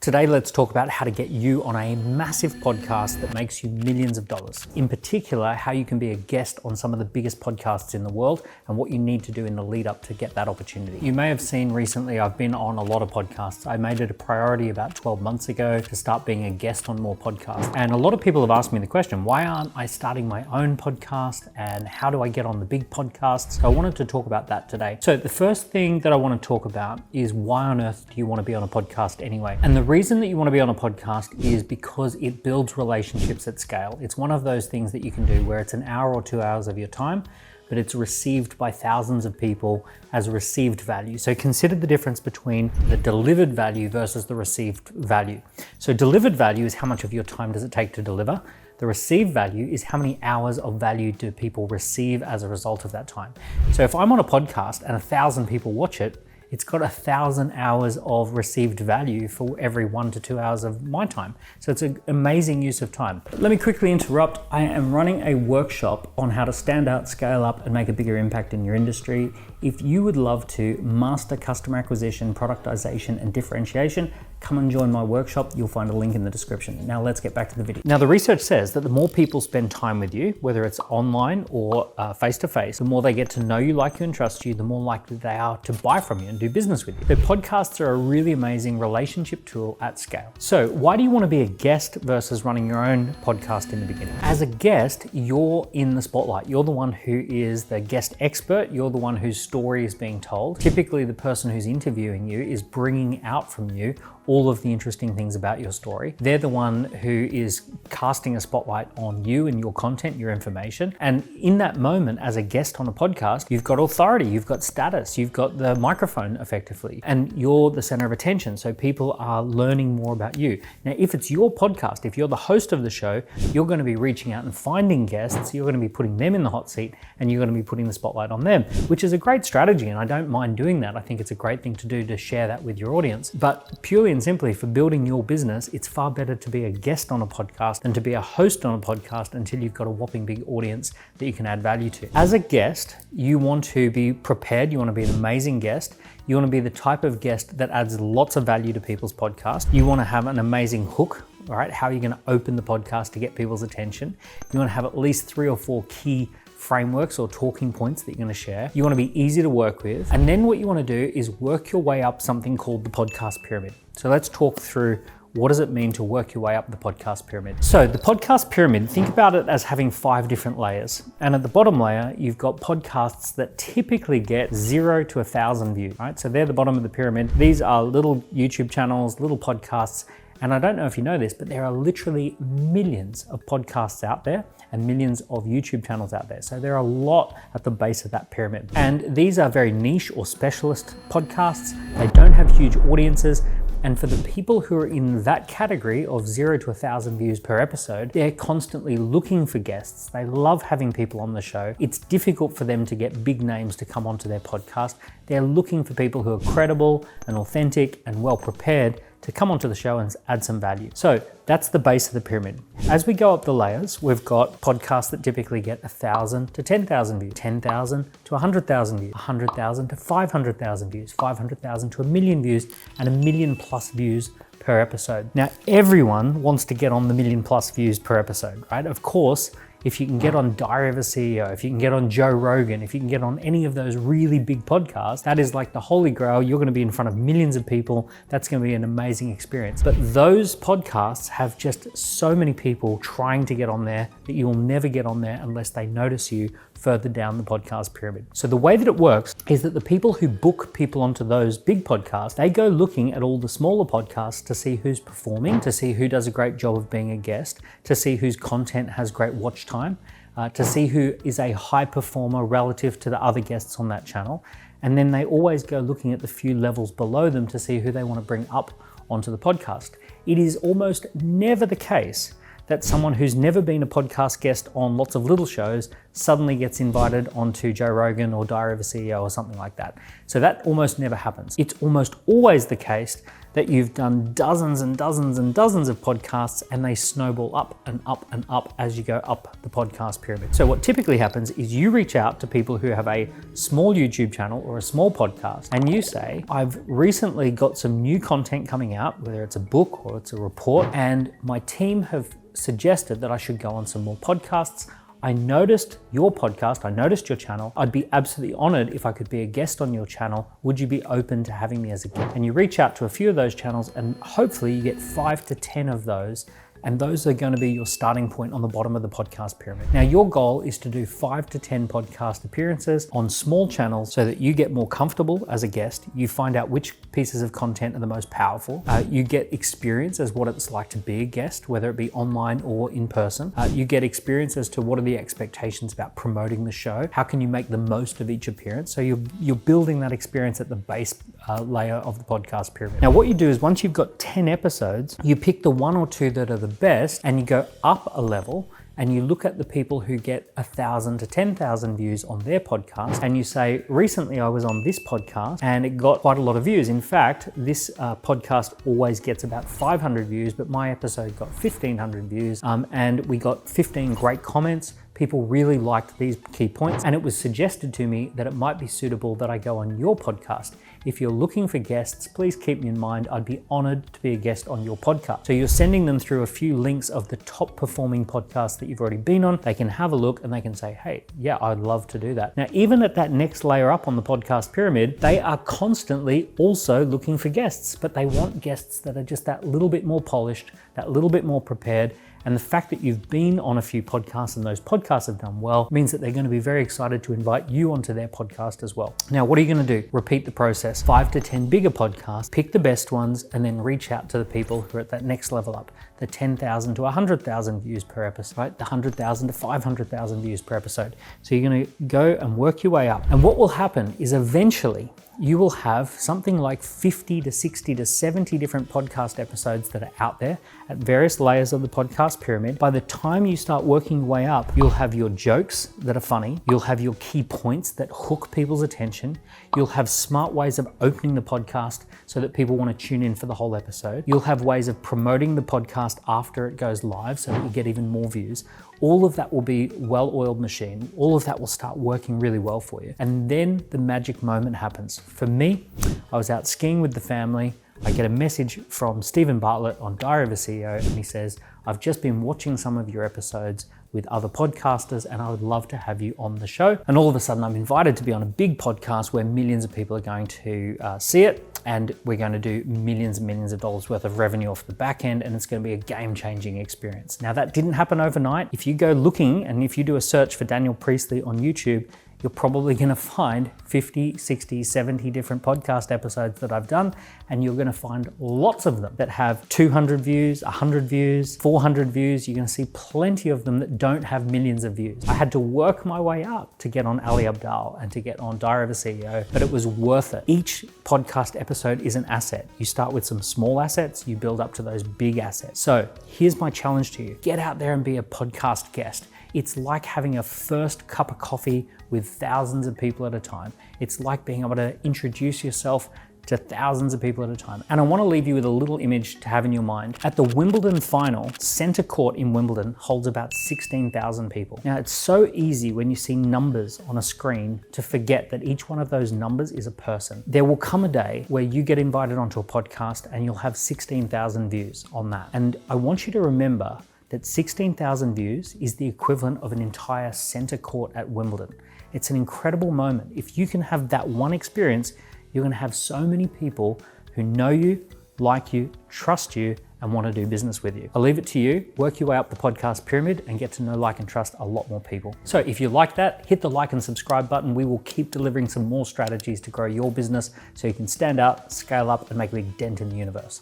Today, let's talk about how to get you on a massive podcast that makes you millions of dollars. In particular, how you can be a guest on some of the biggest podcasts in the world and what you need to do in the lead up to get that opportunity. You may have seen recently, I've been on a lot of podcasts. I made it a priority about 12 months ago to start being a guest on more podcasts. And a lot of people have asked me the question, why aren't I starting my own podcast and how do I get on the big podcasts? So I wanted to talk about that today. So the first thing that I want to talk about is why on earth do you want to be on a podcast anyway? And the reason that you want to be on a podcast is because it builds relationships at scale. It's one of those things that you can do where it's an hour or 2 hours of your time, but it's received by thousands of people as received value. So consider the difference between the delivered value versus the received value. So delivered value is how much of your time does it take to deliver. The received value is how many hours of value do people receive as a result of that time. So if I'm on a podcast and 1,000 people watch it, it's got 1,000 hours of received value for every 1 to 2 hours of my time. So it's an amazing use of time. Let me quickly interrupt. I am running a workshop on how to stand out, scale up, and make a bigger impact in your industry. If you would love to master customer acquisition, productization, and differentiation, come and join my workshop. You'll find a link in the description. Now let's get back to the video. Now the research says that the more people spend time with you, whether it's online or face-to-face, the more they get to know you, like you, and trust you, the more likely they are to buy from you and do business with you. So podcasts are a really amazing relationship tool at scale. So why do you want to be a guest versus running your own podcast in the beginning? As a guest, you're in the spotlight. You're the one who is the guest expert. You're the one whose story is being told. Typically, the person who's interviewing you is bringing out from you all of the interesting things about your story. They're the one who is casting a spotlight on you and your content, your information. And in that moment, as a guest on a podcast, you've got authority, you've got status, you've got the microphone effectively, and you're the center of attention. So people are learning more about you. Now, if it's your podcast, if you're the host of the show, you're going to be reaching out and finding guests, you're going to be putting them in the hot seat, and you're going to be putting the spotlight on them, which is a great strategy. And I don't mind doing that. I think it's a great thing to do to share that with your audience. But purely and simply for building your business, it's far better to be a guest on a podcast than to be a host on a podcast until you've got a whopping big audience that you can add value to. As a guest, you want to be prepared. You want to be an amazing guest. You want to be the type of guest that adds lots of value to people's podcast. You want to have an amazing hook. All right, how are you going to open the podcast to get people's attention? You want to have at least 3 or 4 key frameworks or talking points that you're going to share. You want to be easy to work with. And then what you want to do is work your way up something called the podcast pyramid. So let's talk through what does it mean to work your way up the podcast pyramid. So the podcast pyramid, think about it as having 5 different layers. And at the bottom layer, you've got podcasts that typically get 0 to 1,000 views, right? So they're the bottom of the pyramid. These are little YouTube channels, little podcasts. And I don't know if you know this, but there are literally millions of podcasts out there and millions of YouTube channels out there. So there are a lot at the base of that pyramid. And these are very niche or specialist podcasts. They don't have huge audiences. And for the people who are in that category of 0 to 1,000 views per episode, they're constantly looking for guests. They love having people on the show. It's difficult for them to get big names to come onto their podcast. They're looking for people who are credible and authentic and well prepared to come onto the show and add some value. So that's the base of the pyramid. As we go up the layers, we've got podcasts that typically get 1,000 to 10,000 views, 10,000 to 100,000 views, 100,000 to 500,000 views, 500,000 to 1 million views, and 1 million plus views per episode. Now, everyone wants to get on the 1 million plus views per episode, right? Of course, if you can get on Diary of a CEO, if you can get on Joe Rogan, if you can get on any of those really big podcasts, that is like the holy grail. You're going to be in front of millions of people. That's going to be an amazing experience. But those podcasts have just so many people trying to get on there that you will never get on there unless they notice you further down the podcast pyramid. So the way that it works is that the people who book people onto those big podcasts, they go looking at all the smaller podcasts to see who's performing, to see who does a great job of being a guest, to see whose content has great watch time, to see who is a high performer relative to the other guests on that channel. And then they always go looking at the few levels below them to see who they want to bring up onto the podcast. It is almost never the case that someone who's never been a podcast guest on lots of little shows suddenly gets invited onto Joe Rogan or Diary of a CEO or something like that. So that almost never happens. It's almost always the case that you've done dozens and dozens and dozens of podcasts, and they snowball up and up and up as you go up the podcast pyramid. So what typically happens is you reach out to people who have a small YouTube channel or a small podcast, and you say, I've recently got some new content coming out, whether it's a book or it's a report, and my team have suggested that I should go on some more podcasts. I noticed your podcast, I noticed your channel. I'd be absolutely honored if I could be a guest on your channel. Would you be open to having me as a guest? And you reach out to a few of those channels, and hopefully you get 5 to 10 of those. And those are going to be your starting point on the bottom of the podcast pyramid. Now, your goal is to do 5 to 10 podcast appearances on small channels so that you get more comfortable as a guest. You find out which pieces of content are the most powerful. You get experience as what it's like to be a guest, whether it be online or in person. You get experience as to what are the expectations about promoting the show. How can you make the most of each appearance? So you're building that experience at the base layer of the podcast pyramid. Now, what you do is once you've got 10 episodes, you pick the 1 or 2 that are the best, and you go up a level and you look at the people who get 1,000 to 10,000 views on their podcast, and you say, recently I was on this podcast and it got quite a lot of views. In fact, this podcast always gets about 500 views, but my episode got 1,500 views, and we got 15 great comments. People really liked these key points, and it was suggested to me that it might be suitable that I go on your podcast. If you're looking for guests, please keep me in mind. I'd be honored to be a guest on your podcast. So you're sending them through a few links of the top performing podcasts that you've already been on. They can have a look and they can say, hey, yeah, I'd love to do that. Now, even at that next layer up on the podcast pyramid, they are constantly also looking for guests, but they want guests that are just that little bit more polished, that little bit more prepared. And the fact that you've been on a few podcasts and those podcasts have done well means that they're going to be very excited to invite you onto their podcast as well. Now, what are you going to do? Repeat the process. 5 to 10 bigger podcasts, pick the best ones, and then reach out to the people who are at that next level up, the 10,000 to 100,000 views per episode, right? The 100,000 to 500,000 views per episode. So you're going to go and work your way up. And what will happen is eventually you will have something like 50 to 60 to 70 different podcast episodes that are out there at various layers of the podcast pyramid. By the time you start working your way up, you'll have your jokes that are funny. You'll have your key points that hook people's attention. You'll have smart ways of opening the podcast so that people want to tune in for the whole episode. You'll have ways of promoting the podcast after it goes live so that you get even more views. All of that will be well-oiled machine. All of that will start working really well for you. And then the magic moment happens. For me, I was out skiing with the family. I get a message from Stephen Bartlett on Diary of a CEO, and he says, I've just been watching some of your episodes with other podcasters, and I would love to have you on the show. And all of a sudden I'm invited to be on a big podcast where millions of people are going to see it, and we're going to do millions and millions of dollars worth of revenue off the back end, and it's going to be a game-changing experience. Now, that didn't happen overnight. If you go looking, and if you do a search for Daniel Priestley on YouTube, you're probably going to find 50, 60, 70 different podcast episodes that I've done, and you're going to find lots of them that have 200 views, 100 views, 400 views. You're going to see plenty of them that don't have millions of views. I had to work my way up to get on Ali Abdaal and to get on Diary of a CEO, but it was worth it. Each podcast episode is an asset. You start with some small assets, you build up to those big assets. So here's my challenge to you. Get out there and be a podcast guest. It's like having a first cup of coffee with thousands of people at a time. It's like being able to introduce yourself to thousands of people at a time. And I want to leave you with a little image to have in your mind. At the Wimbledon final, centre court in Wimbledon holds about 16,000 people. Now, it's so easy when you see numbers on a screen to forget that each one of those numbers is a person. There will come a day where you get invited onto a podcast and you'll have 16,000 views on that. And I want you to remember that 16,000 views is the equivalent of an entire centre court at Wimbledon. It's an incredible moment. If you can have that one experience, you're going to have so many people who know you, like you, trust you, and want to do business with you. I'll leave it to you. Work your way up the podcast pyramid and get to know, like, and trust a lot more people. So if you like that, hit the like and subscribe button. We will keep delivering some more strategies to grow your business so you can stand out, scale up, and make a big dent in the universe.